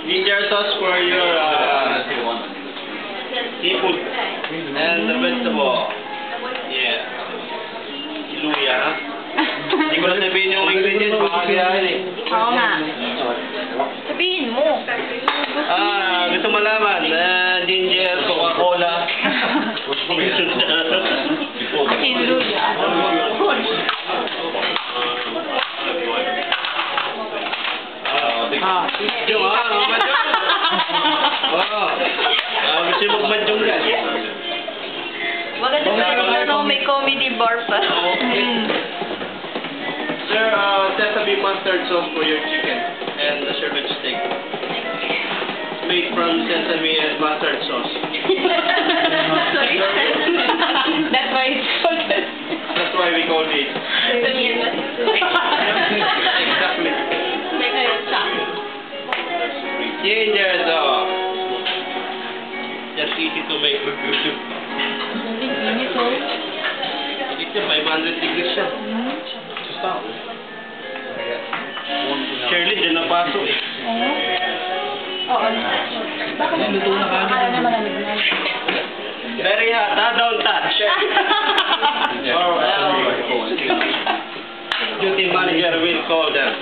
Ginger sauce for your seafood and the vegetable. Yeah. Luya. Hindi ko na sabihin yung ingredients, baka kailangan eh. Oo nga. Sabihin mo. Gusto malaman. Ginger, Coca-Cola. Asin luya. Yung madjong. Gusto yung magmadjong yan. Maganda na may comedy bar pa. Sir, sesame mustard sauce for your chicken and the sherbet steak. Made from sesame and mustard sauce. Sorry. That's why it's called That's why we call it. Exactly. Ginger sauce. Just easy to make. It's a 500 degrees siya. Shirley, dyan napasok eh. Oo. Bakit luto na ka? Akala na malamig na. Very hot, don't touch. Duty manager will call them.